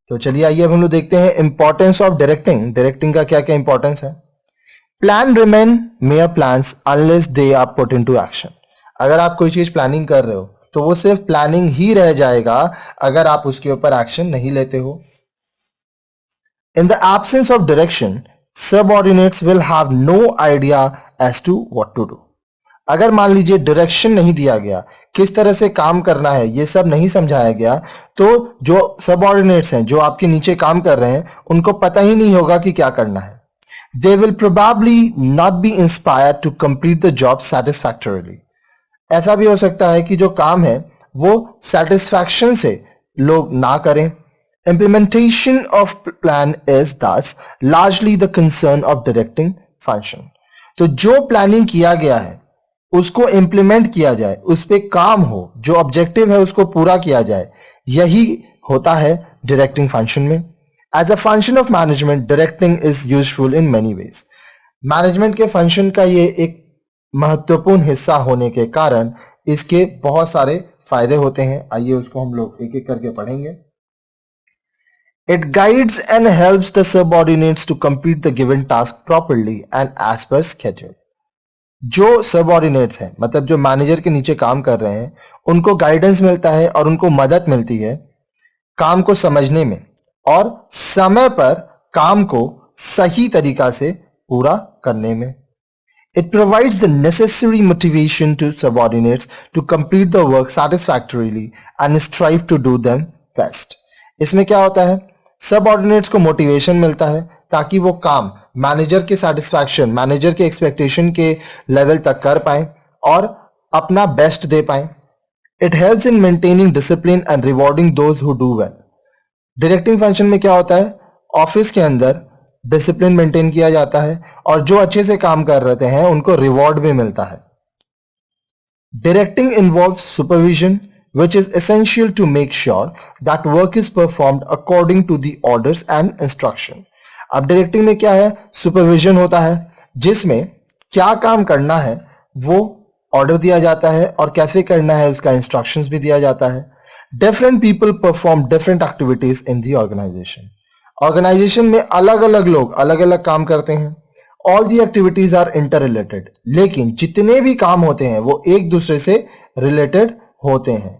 तो चलिए आइए अब हम लोग देखते हैं इंपॉर्टेंस ऑफ डायरेक्टिंग। डायरेक्टिंग का क्या क्या इंपॉर्टेंस है। Plan remain mere plans unless they are put into action. अगर आप कोई चीज प्लानिंग कर रहे हो तो वो सिर्फ प्लानिंग ही रह जाएगा अगर आप उसके ऊपर एक्शन नहीं लेते हो। In the absence of direction subordinates will have no idea as to what to do. अगर मान लीजिए डायरेक्शन नहीं दिया गया, किस तरह से काम करना है ये सब नहीं समझाया गया, तो जो सबऑर्डिनेट्स हैं, जो आपके नीचे काम कर रहे हैं, उनको पता ही नहीं होगा कि क्या करना है। They will probably not be inspired to complete the job satisfactorily. ऐसा भी हो सकता है कि जो काम है वो satisfaction से लोग ना करें। Implementation of plan is thus largely the concern of directing function. तो जो प्लानिंग किया गया है उसको इंप्लीमेंट किया जाए, उस पे काम हो, जो ऑब्जेक्टिव है उसको पूरा किया जाए, यही होता है डायरेक्टिंग फंक्शन में। As a function of management, directing is useful in many ways. Management के फंक्शन का ये एक महत्वपूर्ण हिस्सा होने के कारण इसके बहुत सारे फायदे होते हैं। आइए उसको हम लोग एक एक करके पढ़ेंगे। It guides and helps the subordinates to complete the given task properly and as per schedule. जो सबऑर्डिनेट्स हैं, मतलब जो मैनेजर के नीचे काम कर रहे हैं, उनको गाइडेंस मिलता है और उनको मदद मिलती है काम को समझने में और समय पर काम को सही तरीका से पूरा करने में। It provides the necessary motivation to subordinates to complete the work satisfactorily and strive to do them best. इसमें क्या होता है, सबऑर्डिनेट्स को मोटिवेशन मिलता है ताकि वो काम मैनेजर के सेटिस्फैक्शन, मैनेजर के एक्सपेक्टेशन के लेवल तक कर पाए और अपना बेस्ट दे पाए। It helps in maintaining discipline and rewarding those who do well. Directing function में क्या होता है, ऑफिस के अंदर डिसिप्लिन मेंटेन किया जाता है और जो अच्छे से काम कर रहे हैं उनको रिवॉर्ड भी मिलता है। Directing involves supervision which is essential to make sure that work is performed according to the orders and instruction. अब डायरेक्टिंग में क्या है, सुपरविजन होता है जिसमें क्या काम करना है वो ऑर्डर दिया जाता है और कैसे करना है उसका इंस्ट्रक्शंस भी दिया जाता है। Different people perform different activities in the organization. Organization में अलग अलग लोग अलग अलग काम करते हैं। All the activities are interrelated. लेकिन जितने भी काम होते हैं वो एक दूसरे से रिलेटेड होते हैं।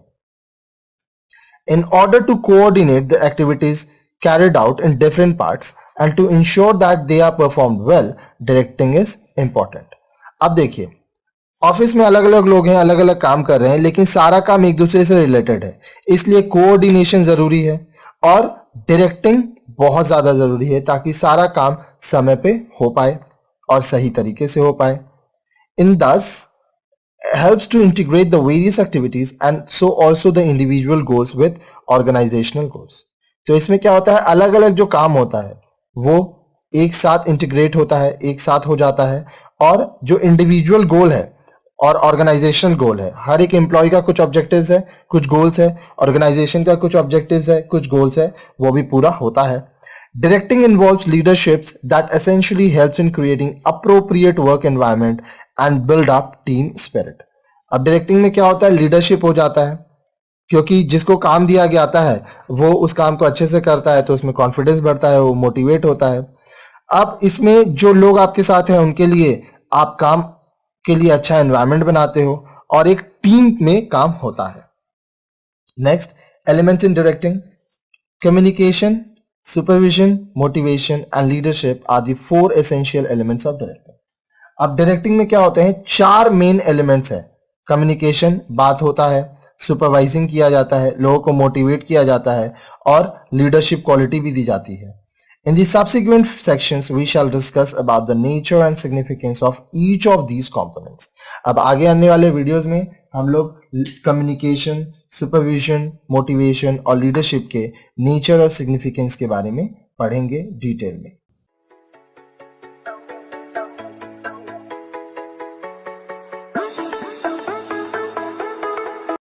In order to coordinate the activities carried out in different parts and to ensure that they are performed well, directing is important. अब देखिए, ऑफिस में अलग अलग लोग हैं, अलग अलग काम कर रहे हैं, लेकिन सारा काम एक दूसरे से रिलेटेड है, इसलिए कोऑर्डिनेशन जरूरी है और डायरेक्टिंग बहुत ज्यादा जरूरी है ताकि सारा काम समय पे हो पाए और सही तरीके से हो पाए। इन दस helps to integrate the various activities and so also the individual goals with organizational goals. तो इसमें क्या होता है, अलग अलग जो काम होता है वो एक साथ इंटीग्रेट होता है, एक साथ हो जाता है और जो इंडिविजुअल गोल है और ऑर्गेनाइजेशनल गोल है, हर एक एम्प्लॉय का कुछ ऑब्जेक्टिव्स है, कुछ गोल्स है, ऑर्गेनाइजेशन का कुछ ऑब्जेक्टिव्स है, कुछ गोल्स है, वो भी पूरा होता है। Directing involves leaderships that essentially helps in creating appropriate work environment and build up team spirit. अब डायरेक्टिंग में क्या होता है, लीडरशिप हो जाता है क्योंकि जिसको काम दिया गया आता है वो उस काम को अच्छे से करता है तो उसमें कॉन्फिडेंस बढ़ता है, वो मोटिवेट होता है। अब इसमें जो लोग आपके साथ हैं उनके लिए आप काम के लिए अच्छा एनवायरनमेंट बनाते हो और एक टीम में काम होता है। Next, elements in directing: communication, supervision, motivation and leadership are the four essential elements of directing. अब डायरेक्टिंग में क्या होते हैं, चार मेन एलिमेंट्स है। कम्युनिकेशन, बात होता है, सुपरवाइजिंग किया जाता है, लोगों को मोटिवेट किया जाता है और लीडरशिप क्वालिटी भी दी जाती है। In the subsequent sections we shall discuss about the nature and significance of each of these components. अब आगे आने वाले वीडियोस में हम लोग कम्युनिकेशन, सुपरविजन, मोटिवेशन और लीडरशिप के नेचर और सिग्निफिकेंस के बारे में पढ़ेंगे डिटेल में।